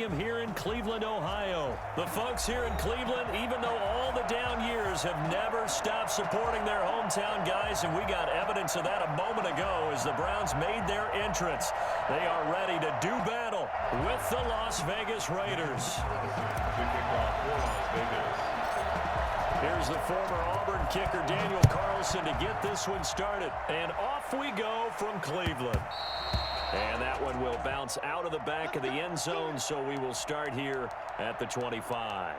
Stadium here in Cleveland, Ohio. The folks here in Cleveland, even though all the down years, have never stopped supporting their hometown guys, and we got evidence of that a moment ago as the Browns made their entrance. They are ready to do battle with the Las Vegas Raiders. Here's the former Auburn kicker, Daniel Carlson, to get this one started. And off we go from Cleveland. And that one will bounce out of the back of the end zone, so we will start here at the 25.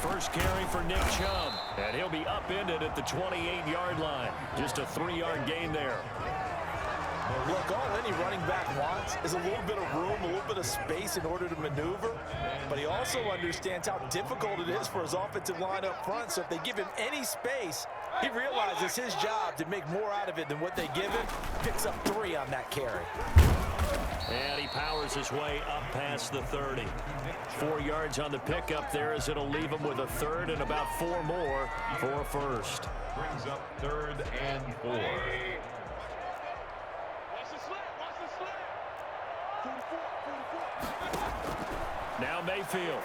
First carry for Nick Chubb, and he'll be upended at the 28-yard line. Just a 3-yard gain there. Look, all any running back wants is a little bit of room, a little bit of space in order to maneuver, but he also understands how difficult it is for his offensive line up front, so if they give him any space, he realizes his job to make more out of it than what they give him. Picks up 3 on that carry. And he powers his way up past the 30. 4 yards on the pickup there as it'll leave him with a third and about 4 more for a first. Brings up 3rd and 4. Now Mayfield.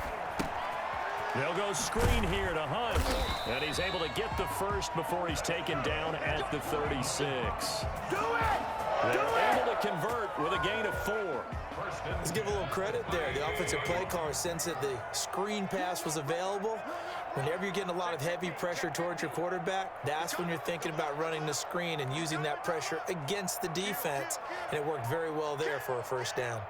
They'll go screen here to Hunt. And he's able to get the first before he's taken down at the 36. They're able to convert with a gain of 4. Let's give a little credit there. The offensive play caller sensed that the screen pass was available. Whenever you're getting a lot of heavy pressure towards your quarterback, that's when you're thinking about running the screen and using that pressure against the defense. And it worked very well there for a first down.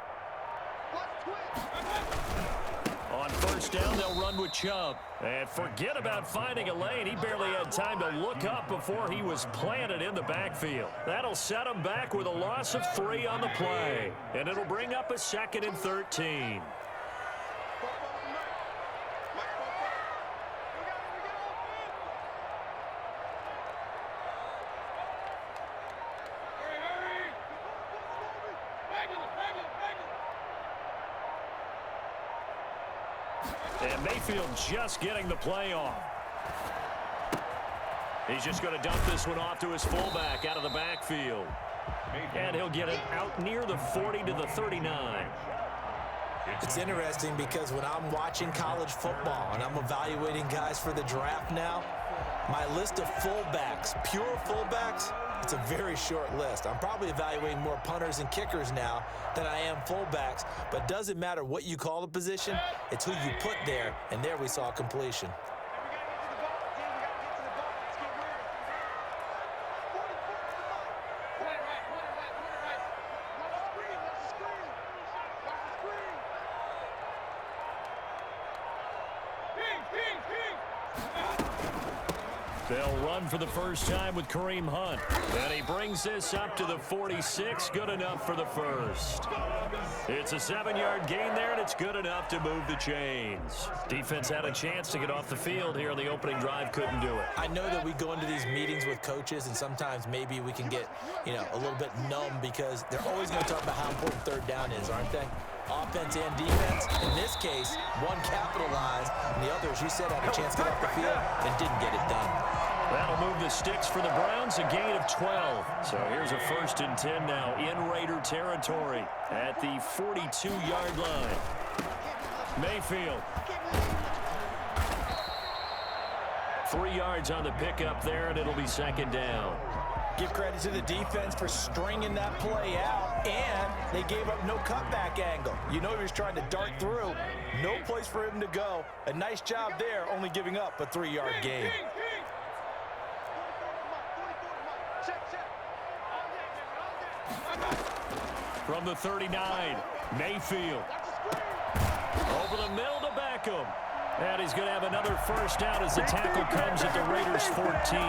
On first down, they'll run with Chubb. And forget about finding a lane. He barely had time to look up before he was planted in the backfield. That'll set him back with a loss of 3 on the play. And it'll bring up a 2nd and 13. And Mayfield just getting the play off. He's just going to dump this one off to his fullback out of the backfield. And he'll get it out near the 40 to the 39. It's interesting because when I'm watching college football and I'm evaluating guys for the draft now, my list of fullbacks, pure fullbacks, it's a very short list. I'm probably evaluating more punters and kickers now than I am fullbacks, but it doesn't matter what you call the position, it's who you put there, and there we saw completion. They'll run for the first time with Kareem Hunt. And he brings this up to the 46. Good enough for the first. It's a 7-yard gain there, and it's good enough to move the chains. Defense had a chance to get off the field here on the opening drive. Couldn't do it. I know that we go into these meetings with coaches, and sometimes maybe we can get, a little bit numb because they're always going to talk about how important third down is, aren't they? Offense and defense. In this case, one capitalized, and the other, as you said, had a chance to get off the field and didn't get it done. That'll move the sticks for the Browns, a gain of 12. So here's a 1st and 10 now in Raider territory at the 42-yard line. Mayfield. 3 yards on the pickup there, and it'll be 2nd down. Give credit to the defense for stringing that play out, and they gave up no cutback angle. You know he was trying to dart through. No place for him to go. A nice job there, only giving up a 3-yard gain. From the 39, Mayfield. Over the middle to Beckham. And he's going to have another first down as the tackle comes at the Raiders' 14.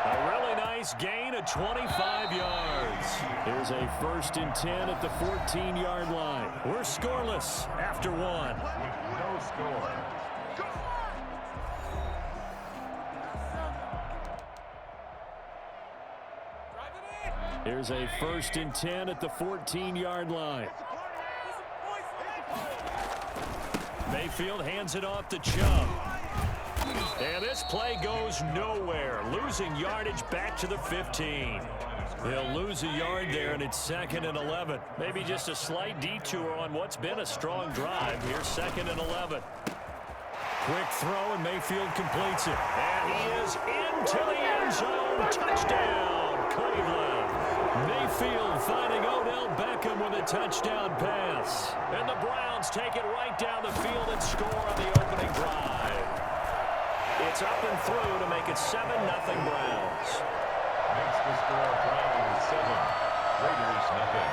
A really nice gain of 25 yards. Here's a 1st and 10 at the 14-yard line. We're scoreless after 1. No score. Here's a 1st and 10 at the 14-yard line. Mayfield hands it off to Chubb. And this play goes nowhere. Losing yardage back to the 15. They'll lose a yard there, and it's 2nd and 11. Maybe just a slight detour on what's been a strong drive. Here's 2nd and 11. Quick throw, and Mayfield completes it. And he is into the end zone. Touchdown, Cleveland. Mayfield finding Odell Beckham with a touchdown pass. And the Browns take it right down the field and score on the opening drive. It's up and through to make it 7-0 Browns. Makes the score Browns 7, Raiders nothing.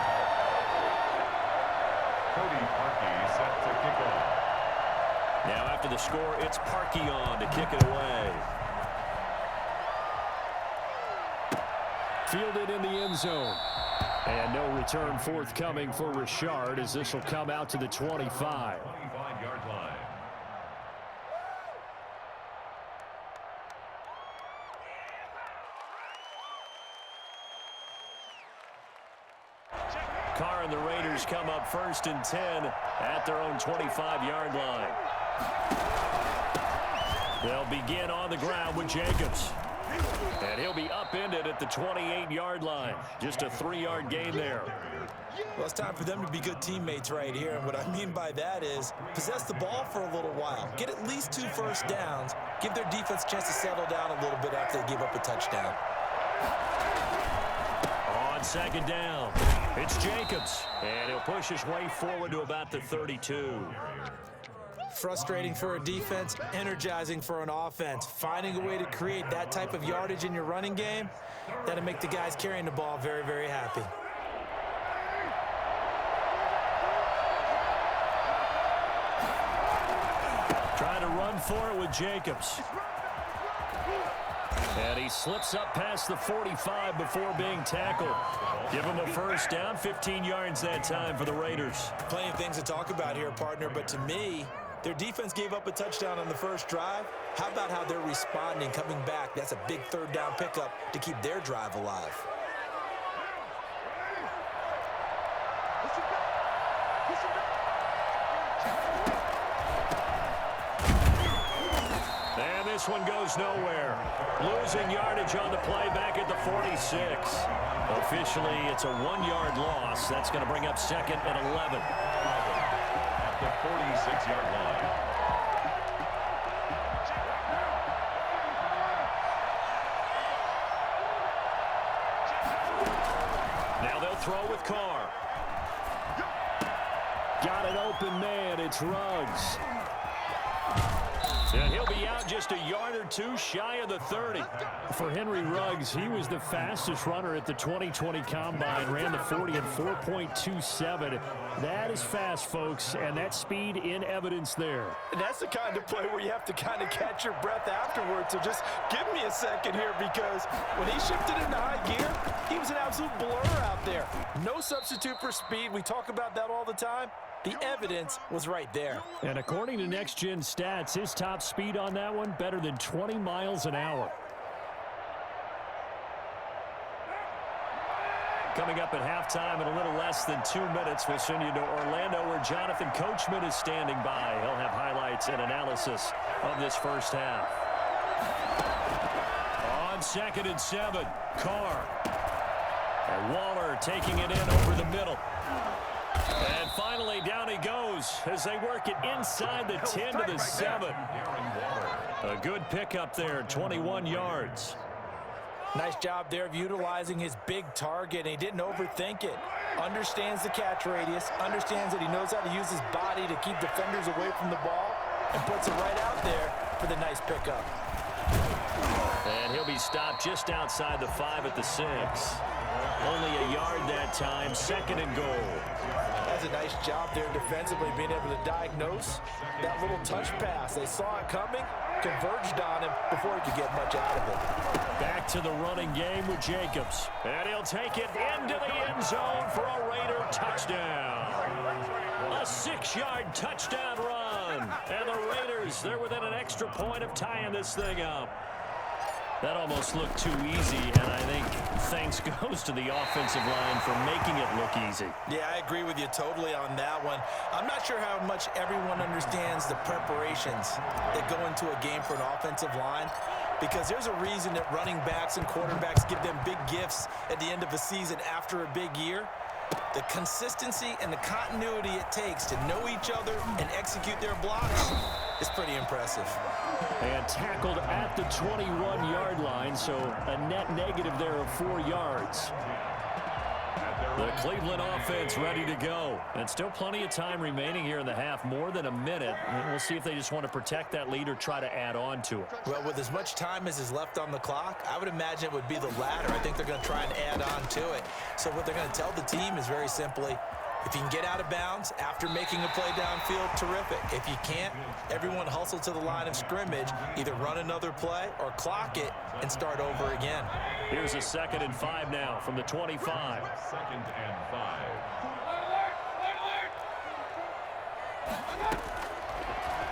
Cody Parkey set to kick off. Now after the score, it's Parkey on to kick it away. Fielded in the end zone. And no return forthcoming for Richard as this will come out to the 25. 25-yard line. Carr and the Raiders come up 1st and 10 at their own 25-yard line. They'll begin on the ground with Jacobs. And he'll be upended at the 28-yard line. Just a 3-yard gain there. Well, it's time for them to be good teammates right here. And what I mean by that is possess the ball for a little while. Get at least 2 first downs. Give their defense a chance to settle down a little bit after they give up a touchdown. On 2nd down, it's Jacobs. And he'll push his way forward to about the 32. Frustrating for a defense, energizing for an offense. Finding a way to create that type of yardage in your running game, that'll make the guys carrying the ball very, very happy. Trying to run for it with Jacobs. And he slips up past the 45 before being tackled. Give him a first down, 15 yards that time for the Raiders. Plenty of things to talk about here, partner, but to me, their defense gave up a touchdown on the first drive. How about how they're responding, coming back? That's a big 3rd down pickup to keep their drive alive. And this one goes nowhere. Losing yardage on the play back at the 46. Officially, it's a 1-yard loss. That's going to bring up 2nd and 11. At the 46-yard line. Now they'll throw with Carr. Got an open man. It's Ruggs. And he'll be out just a yard or 2 shy of the 30. For Henry Ruggs, he was the fastest runner at the 2020 Combine. Ran the 40 in 4.27. That is fast, folks, and that speed in evidence there. And that's the kind of play where you have to kind of catch your breath afterwards. So just give me a second here, because when he shifted into high gear, he was an absolute blur out there. No substitute for speed. We talk about that all the time. The evidence was right there. And according to Next Gen Stats, his top speed on that one, better than 20 miles an hour. Coming up at halftime in a little less than 2 minutes, we'll send you to Orlando, where Jonathan Coachman is standing by. He'll have highlights and analysis of this first half. On 2nd and 7, Carr. And Waller taking it in over the middle. And finally, down he goes as they work it inside the 10 to the 7. A good pickup there, 21 yards. Nice job there of utilizing his big target. He didn't overthink it. Understands the catch radius, understands that he knows how to use his body to keep defenders away from the ball, and puts it right out there for the nice pickup. And he'll be stopped just outside the 5 at the 6. Only a yard that time, 2nd and goal. That's a nice job there defensively, being able to diagnose that little touch pass. They saw it coming, converged on him before he could get much out of it. Back to the running game with Jacobs. And he'll take it into the end zone for a Raider touchdown. A 6-yard touchdown run. And the Raiders, they're within an extra point of tying this thing up. That almost looked too easy, and I think thanks goes to the offensive line for making it look easy. Yeah, I agree with you totally on that one. I'm not sure how much everyone understands the preparations that go into a game for an offensive line, because there's a reason that running backs and quarterbacks give them big gifts at the end of a season after a big year. The consistency and the continuity it takes to know each other and execute their blocks is pretty impressive. And tackled at the 21-yard line, so a net negative there of 4 yards. The Cleveland offense ready to go. And still plenty of time remaining here in the half, more than a minute. And we'll see if they just want to protect that lead or try to add on to it. Well, with as much time as is left on the clock, I would imagine it would be the latter. I think they're going to try and add on to it. So what they're going to tell the team is very simply, if you can get out of bounds after making a play downfield, terrific. If you can't, everyone hustle to the line of scrimmage, either run another play or clock it and start over again. Here's a 2nd and 5 now from the 25. 2nd and 5.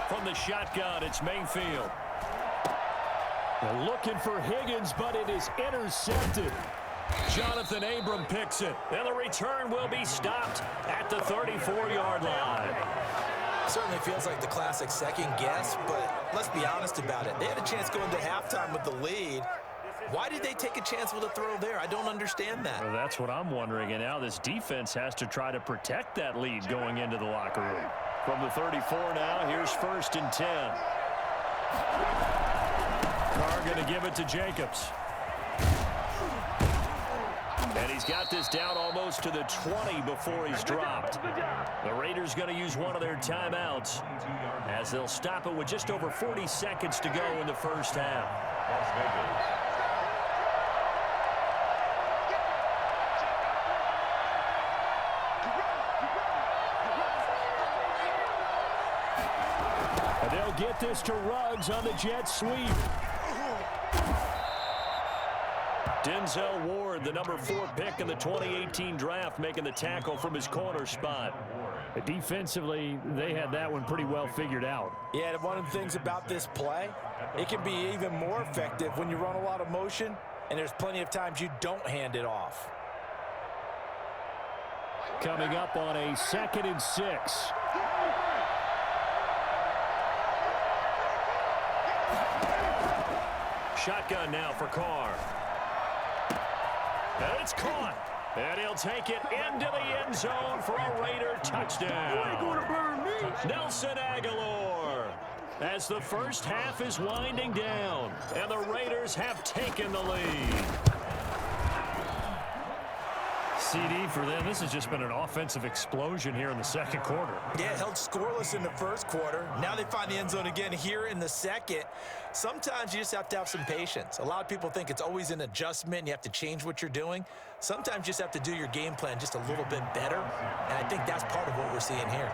From the shotgun, it's Mayfield. They're looking for Higgins, but it is intercepted. Jonathan Abram picks it, and the return will be stopped at the 34-yard line. Certainly feels like the classic second guess, but let's be honest about it. They had a chance going to halftime with the lead. Why did they take a chance with a throw there? I don't understand that. Well, that's what I'm wondering, and now this defense has to try to protect that lead going into the locker room. From the 34 now, here's 1st and 10. Carr going to give it to Jacobs. And he's got this down almost to the 20 before he's dropped. The Raiders going to use one of their timeouts as they'll stop it with just over 40 seconds to go in the first half. Las Vegas. And they'll get this to Ruggs on the jet sweep. Denzel Ward, the number 4 pick in the 2018 draft, making the tackle from his corner spot. Defensively, they had that one pretty well figured out. Yeah, and one of the things about this play, it can be even more effective when you run a lot of motion, and there's plenty of times you don't hand it off. Coming up on a 2nd and 6. Shotgun now for Carr. And it's caught. And he'll take it into the end zone for a Raider touchdown. You ain't gonna burn me. Nelson Aguilar. As the first half is winding down, and the Raiders have taken the lead. CD for them. This has just been an offensive explosion here in the second quarter. Yeah, held scoreless in the first quarter. Now they find the end zone again here in the second. Sometimes you just have to have some patience. A lot of people think it's always an adjustment. You have to change what you're doing. Sometimes you just have to do your game plan just a little bit better. And I think that's part of what we're seeing here.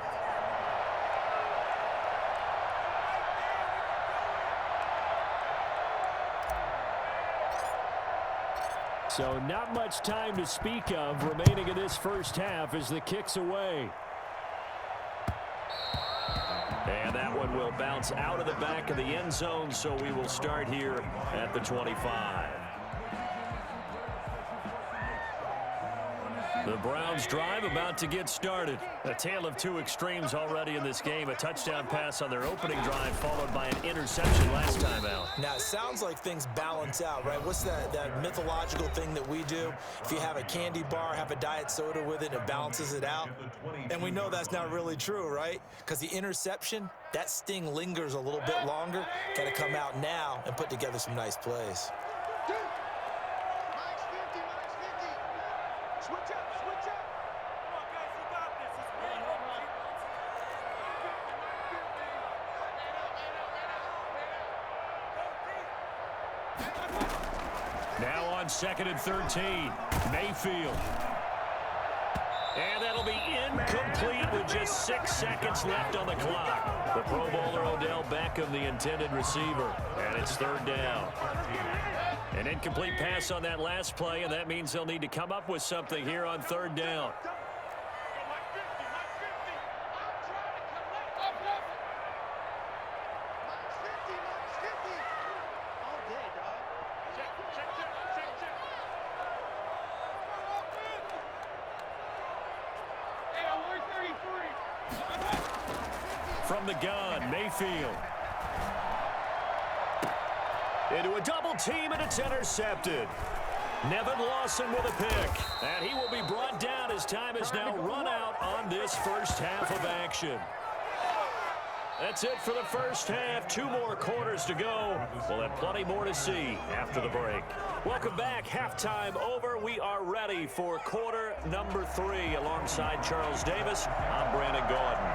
So not much time to speak of remaining in this first half as the kick's away. And that one will bounce out of the back of the end zone, so we will start here at the 25. The Browns drive about to get started. A tale of two extremes already in this game. A touchdown pass on their opening drive followed by an interception last time out. Now, it sounds like things balance out, right? What's that mythological thing that we do? If you have a candy bar, have a diet soda with it, it balances it out. And we know that's not really true, right? Because the interception, that sting lingers a little bit longer. Got to come out now and put together some nice plays. Now on 2nd and 13, Mayfield. And that'll be incomplete with just 6 seconds left on the clock. The Pro Bowler Odell Beckham, the intended receiver, and it's 3rd down. An incomplete pass on that last play, and that means they'll need to come up with something here on 3rd down. From the gun, Mayfield. Into a double team, and it's intercepted. Nevin Lawson with a pick. And he will be brought down as time is now run out on this first half of action. That's it for the first half. 2 more quarters to go. We'll have plenty more to see after the break. Welcome back. Halftime over. We are ready for quarter number 3. Alongside Charles Davis, I'm Brandon Gordon.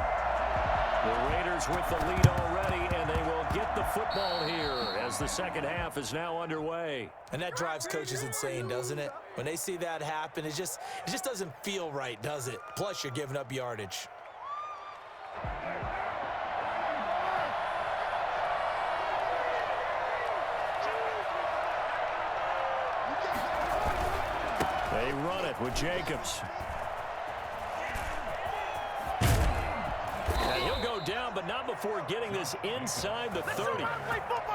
The Raiders with the lead already, and they will get the football here as the second half is now underway. And that drives coaches insane, doesn't it? When they see that happen, it just doesn't feel right, does it? Plus, you're giving up yardage. They run it with Jacobs. And he'll go down, but not before getting this inside the 30.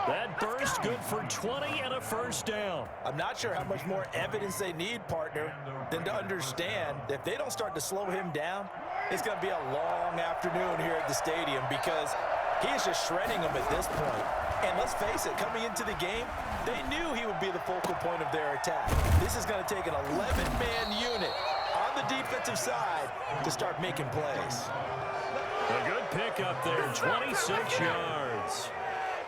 That burst good for 20 and a first down. I'm not sure how much more evidence they need, partner, than to understand that if they don't start to slow him down, it's going to be a long afternoon here at the stadium because he is just shredding them at this point. And let's face it, coming into the game, they knew he would be the focal point of their attack. This is going to take an 11-man unit on the defensive side to start making plays. A good pickup there, 26 yards.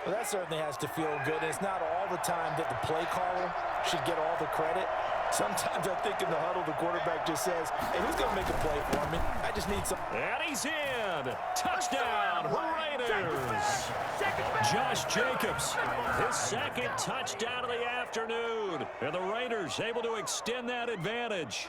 Well, that certainly has to feel good. It's not all the time that the play caller should get all the credit. Sometimes I think in the huddle, the quarterback just says, hey, who's going to make a play for me? I just need some. And he's in. Touchdown, Raiders. Josh Jacobs, his second touchdown of the afternoon. And the Raiders able to extend that advantage.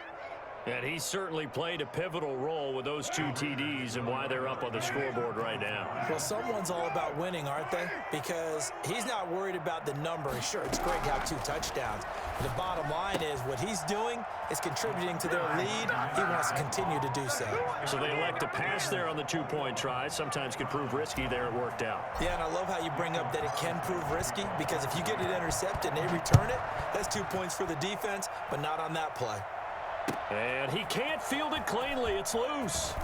And he certainly played a pivotal role with those 2 TDs and why they're up on the scoreboard right now. Well, someone's all about winning, aren't they? Because he's not worried about the number. Sure, it's great to have 2 touchdowns. But the bottom line is what he's doing is contributing to their lead. He wants to continue to do so. So they elect to pass there on the 2-point try. Sometimes could prove risky there. It worked out. Yeah, and I love how you bring up that it can prove risky because if you get it intercepted and they return it, that's 2 points for the defense, but not on that play. And he can't field it cleanly. It's loose.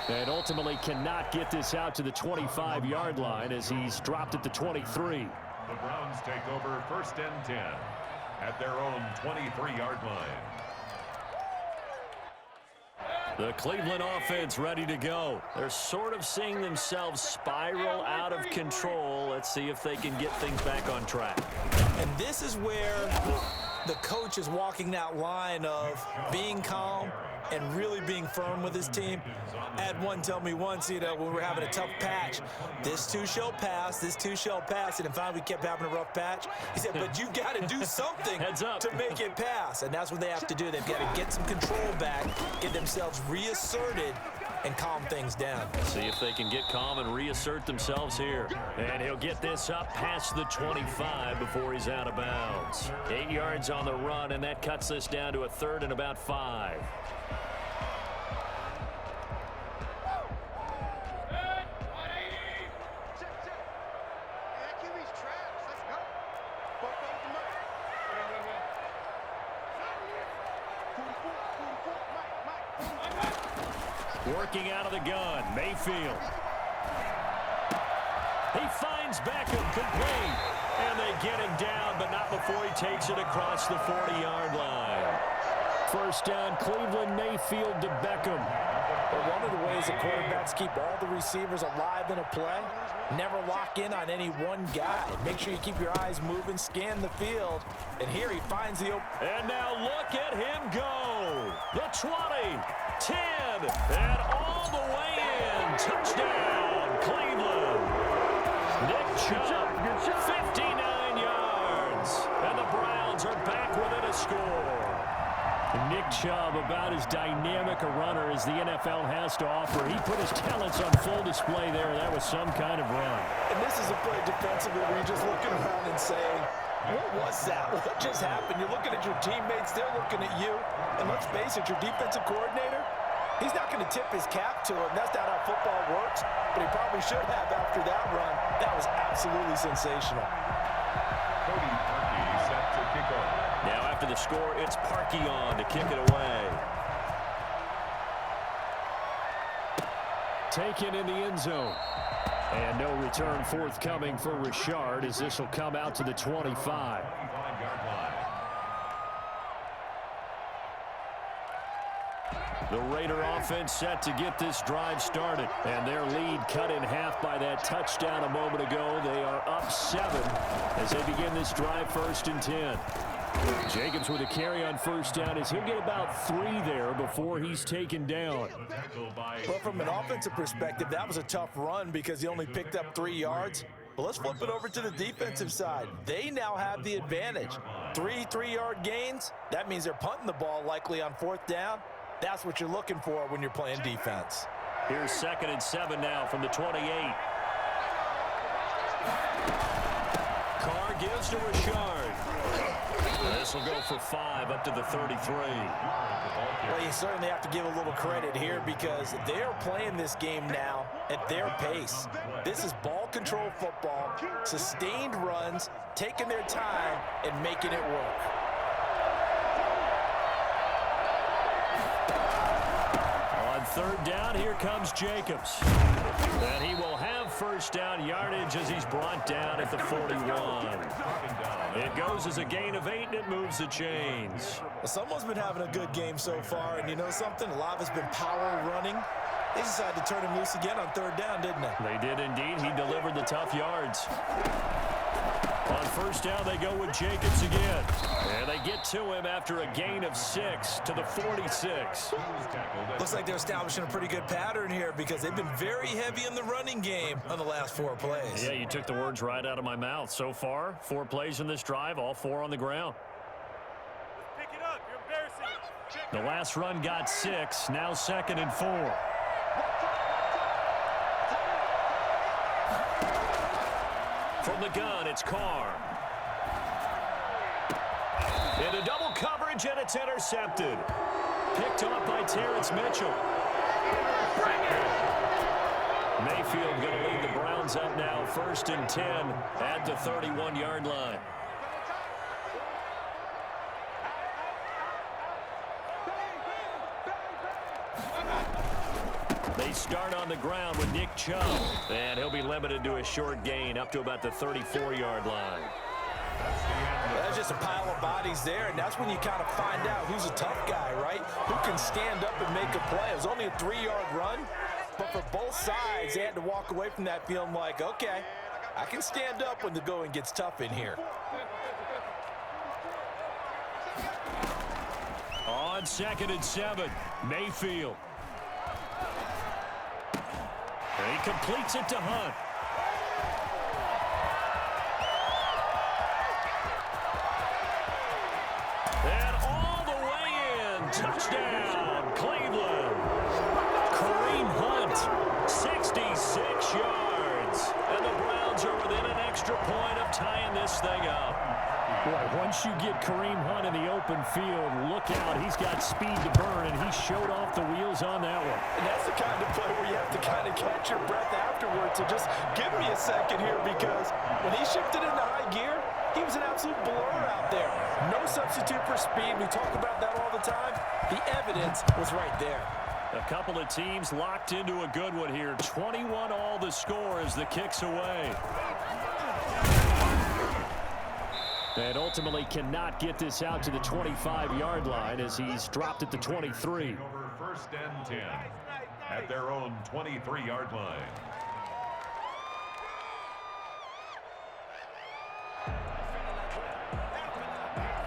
And ultimately cannot get this out to the 25-yard line as he's dropped at the 23. The Browns take over 1st and 10 at their own 23-yard line. The Cleveland offense ready to go. They're sort of seeing themselves spiral out of control. Let's see if they can get things back on track. And this is where the coach is walking that line of being calm and really being firm with his team. I had one tell me once, when we were having a tough patch, this too shall pass, this too shall pass. And finally we kept having a rough patch. He said, but you got to do something to make it pass. And that's what they have to do. They've got to get some control back, get themselves reasserted, and calm things down. See if they can get calm and reassert themselves here. And he'll get this up past the 25 before he's out of bounds. 8 yards on the run, and that cuts this down to a 3rd and about 5. Working out of the gun, Mayfield. He finds Beckham complete. And they get him down, but not before he takes it across the 40-yard line. First down, Cleveland, Mayfield to Beckham. But one of the ways the quarterbacks keep all the receivers alive in a play, never lock in on any one guy. Make sure you keep your eyes moving, scan the field. And here he finds the open. And now look at him go. The 20, 10, and all the way in. Touchdown, Cleveland. Nick Chubb, 59 yards. And the Browns are back within a score. Nick Chubb, about as dynamic a runner as the NFL has to offer. He put his talents on full display there. That was some kind of run. And this is a play defensively where you're just looking around and saying, what was that? What just happened? You're looking at your teammates. They're looking at you. And let's face it, your defensive coordinator, he's not going to tip his cap to him. That's not how football works. But he probably should have after that run. That was absolutely sensational. Cody Parkey set to kick off. Now after the score, it's Parkey on to kick it away. taken in the end zone. And no return forthcoming for Richard as this will come out to the 25. The Raider offense set to get this drive started. And their lead cut in half by that touchdown a moment ago. They are up 7 as they begin this drive 1st and 10. Jacobs with a carry on 1st down as he'll get about 3 there before he's taken down. Well, from an offensive perspective, that was a tough run because he only picked up 3 yards. But let's flip it over to the defensive side. They now have the advantage. 3 3-yard gains. That means they're punting the ball likely on 4th down. That's what you're looking for when you're playing defense. Here's 2nd and 7 now from the 28. Carr gives to Richard. This will go for 5 up to the 33. Well, you certainly have to give a little credit here because they're playing this game now at their pace. This is ball control football, sustained runs, taking their time and making it work. On 3rd down, here comes Jacobs. And he will have 1st down yardage as he's brought down at the 41. It goes as a gain of 8, and it moves the chains. Well, someone's been having a good game so far, and you know something? A lot of it's been power running. They decided to turn him loose again on 3rd down, didn't they? They did indeed. He delivered the tough yards. On 1st down, they go with Jacobs again. And they get to him after a gain of 6 to the 46. Looks like they're establishing a pretty good pattern here because they've been very heavy in the running game on the last 4 plays. Yeah, you took the words right out of my mouth. So far, 4 plays in this drive, all 4 on the ground. Pick it up. You're embarrassing. The last run got 6, now 2nd and 4. From the gun, it's Carr. Into double coverage, and it's intercepted. Picked off by Terrence Mitchell. Mayfield going to lead the Browns up now, 1st and 10 at the 31-yard line. They start on the ground with Nick Chubb, and he'll be limited to a short gain up to about the 34-yard line. That's just a pile of bodies there, and that's when you kind of find out who's a tough guy, right? Who can stand up and make a play. It was only a 3-yard run, but for both sides, they had to walk away from that feeling like, okay, I can stand up when the going gets tough in here. On 2nd and 7, Mayfield. And he completes it to Hunt. And all the way in. Touchdown, Cleveland. Kareem Hunt, 66 yards. And the Browns are within an extra point of tying this thing up. Boy, once you get Kareem Hunt in the open field, look out. He's got speed to burn, and he showed off the wheels on that one. And that's the kind of play where you have to kind of catch your breath afterwards. So just give me a second here because when he shifted into high gear, he was an absolute blur out there. No substitute for speed. We talk about that all the time. The evidence was right there. A couple of teams locked into a good one here. 21 all the score as the kick's away. And ultimately cannot get this out to the 25-yard line as he's dropped at the 23. Over 1st and 10 at their own 23-yard line.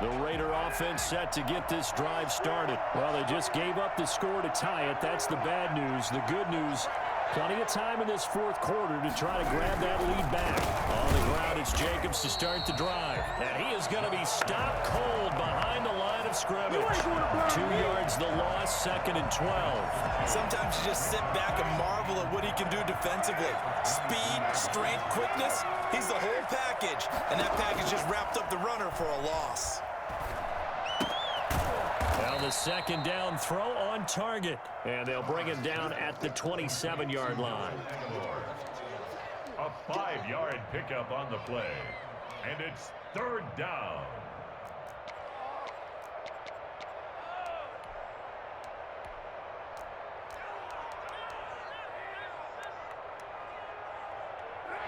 The Raider offense set to get this drive started. Well, they just gave up the score to tie it. That's the bad news. The good news, plenty of time in this 4th quarter to try to grab that lead back. On the ground, it's Jacobs to start the drive. And he is going to be stopped cold behind the line of scrimmage. 2 yards the loss, 2nd and 12. Sometimes you just sit back and marvel at what he can do defensively. Speed, strength, quickness, he's the whole package. And that package just wrapped up the runner for a loss. Now the 2nd down throw on target. And they'll bring him down at the 27-yard line. A 5-yard pickup on the play. And it's 3rd down.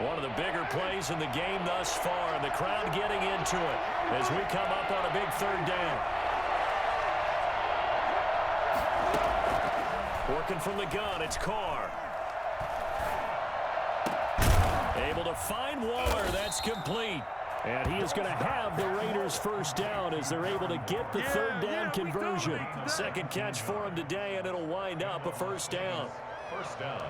One of the bigger plays in the game thus far, and the crowd getting into it as we come up on a big third down. Working from the gun, it's Carr. Able to find Waller. That's complete. And he is going to have the Raiders first down as they're able to get the third down conversion. Second catch for him today, and it'll wind up a first down. First down.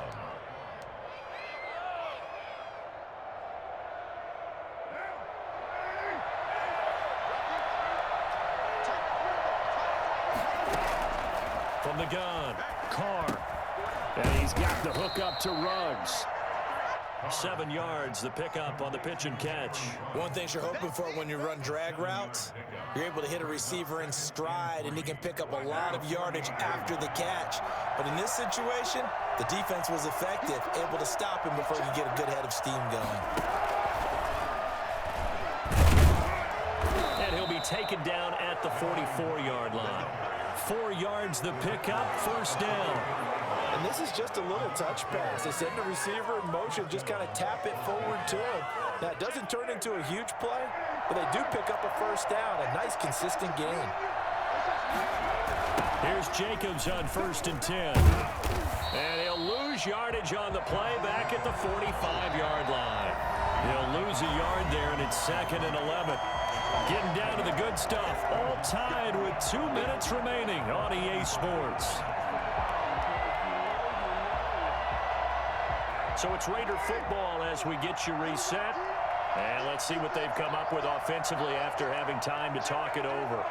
From the gun, Carr. And he's got the hook up to Ruggs. 7 yards, the pickup on the pitch and catch. One thing you're hoping for when you run drag routes, you're able to hit a receiver in stride, and he can pick up a lot of yardage after the catch. But in this situation, the defense was effective, able to stop him before he could get a good head of steam going. And he'll be taken down at the 44-yard line. 4 yards, the pickup, first down. And this is just a little touch pass. They send the receiver in motion, just kind of tap it forward to him. Now, it doesn't turn into a huge play, but they do pick up a first down, a nice, consistent gain. Here's Jacobs on 1st and 10. And he'll lose yardage on the play back at the 45-yard line. He'll lose a yard there, and it's 2nd and 11. Getting down to the good stuff, all tied with 2 minutes remaining on EA Sports. So it's Raider football as we get you reset. And let's see what they've come up with offensively after having time to talk it over.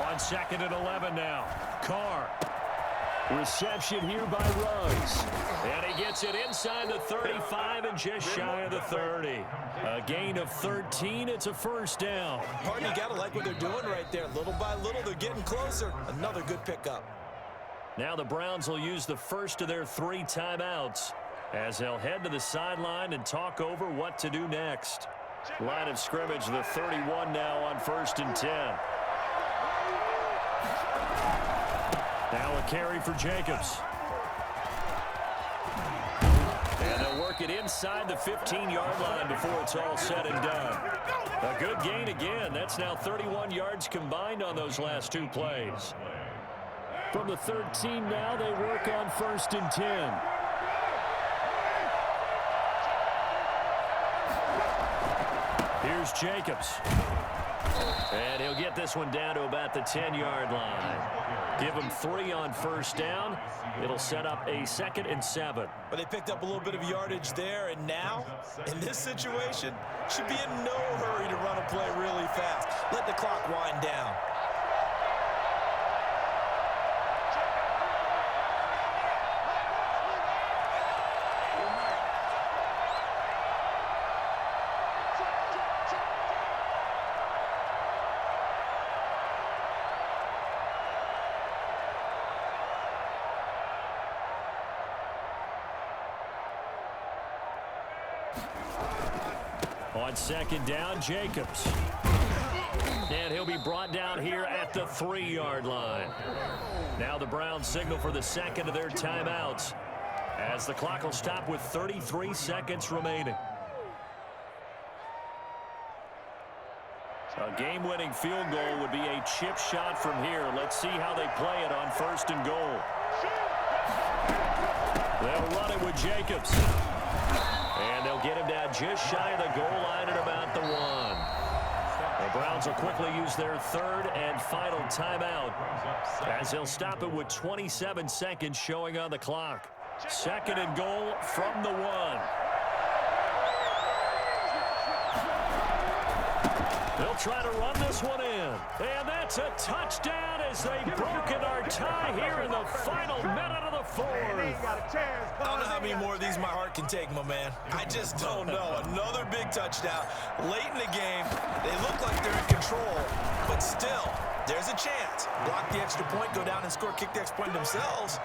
On 2nd and 11 now. Carr. Reception here by Ruggs. And he gets it inside the 35 and just shy of the 30. A gain of 13. It's a first down. Partner, you got to like what they're doing right there. Little by little, they're getting closer. Another good pickup. Now the Browns will use the first of their 3 timeouts as they'll head to the sideline and talk over what to do next. Line of scrimmage, the 31 now on 1st and 10. Now a carry for Jacobs. And they'll work it inside the 15-yard line before it's all said and done. A good gain again. That's now 31 yards combined on those last 2 plays. From the 13 now, they work on 1st and 10. Here's Jacobs. And he'll get this one down to about the 10-yard line. Give him 3 on first down. It'll set up a 2nd and 7. But they picked up a little bit of yardage there, and now, in this situation, should be in no hurry to run a play really fast. Let the clock wind down. On 2nd down, Jacobs. And he'll be brought down here at the 3-yard line. Now the Browns signal for the 2nd of their timeouts as the clock will stop with 33 seconds remaining. A game-winning field goal would be a chip shot from here. Let's see how they play it on 1st and goal. They'll run it with Jacobs. And they'll get him down just shy of the goal line at about the 1. The Browns will quickly use their 3rd and final timeout as they'll stop it with 27 seconds showing on the clock. 2nd and goal from the 1. They'll try to run this one in. And that's a touchdown as they broken our tie here in the final minute of the 4th. I don't know how many more of these my heart can take, my man. I just don't know. Another big touchdown. Late in the game, they look like they're in control, but still, There's a chance. Block the extra point, go down and score, kick the extra point themselves.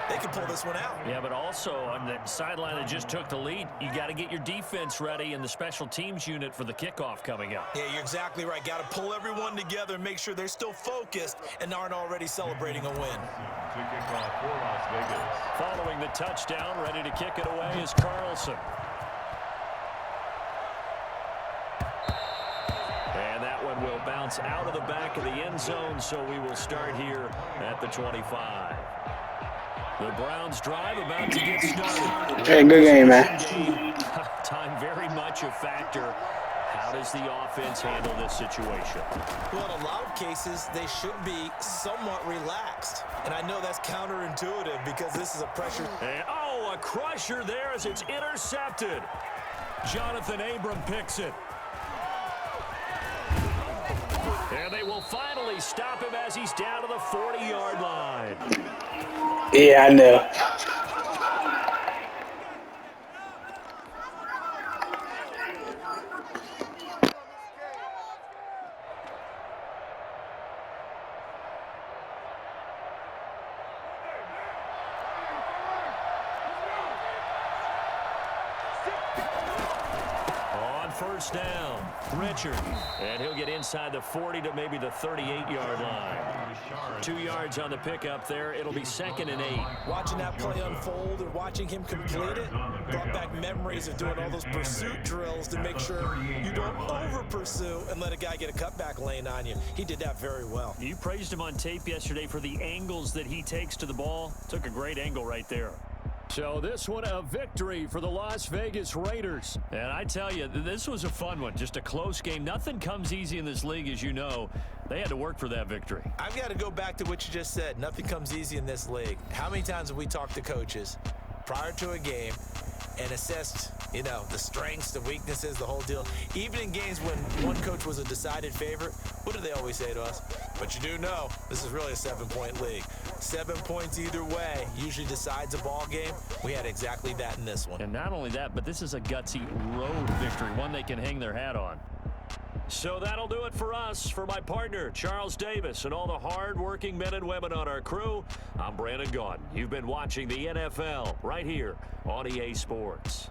They can pull this one out. Yeah, but also on the sideline that just took the lead, you got to get your defense ready and the special teams unit for the kickoff coming up. Yeah, you're exactly right. Got to pull everyone together and make sure they're still focused and aren't already celebrating a win. To kick off for Las Vegas. Following the touchdown, ready to kick it away is Carlson. And that one will bounce out of the back of the end zone, so we will start here at the 25. The Browns drive about to get started. Hey, good game, man. Time very much a factor. How does the offense handle this situation? Well, in a lot of cases, they should be somewhat relaxed. And I know that's counterintuitive because this is a pressure. And, oh, a crusher there as it's intercepted. Jonathan Abram picks it. And they will finally stop him as he's down to the 40-yard line. Yeah, I know. First down, Richard, and he'll get inside the 40 to maybe the 38-yard line. 2 yards on the pickup there. It'll be 2nd and 8. Watching that play unfold and watching him complete it brought back memories of doing all those pursuit drills to make sure you don't over-pursue and let a guy get a cutback lane on you. He did that very well. You praised him on tape yesterday for the angles that he takes to the ball. Took a great angle right there. So this one a victory for the Las Vegas Raiders. And I tell you, this was a fun one. Just a close game. Nothing comes easy in this league, as you know. They had to work for that victory. I've got to go back to what you just said. Nothing comes easy in this league. How many times have we talked to coaches prior to a game and assessed, you know, the strengths, the weaknesses, the whole deal? Even in games when one coach was a decided favorite, what do they always say to us? But you do know this is really a 7-point league. 7 points either way usually decides a ball game. We had exactly that in this one. And not only that, but this is a gutsy road victory, one they can hang their hat on. So that'll do it for us. For my partner, Charles Davis, and all the hard-working men and women on our crew, I'm Brandon Gaudin. You've been watching the NFL right here on EA Sports.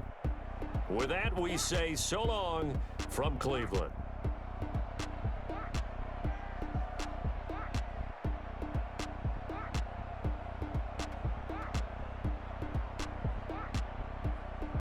With that, we say so long from Cleveland.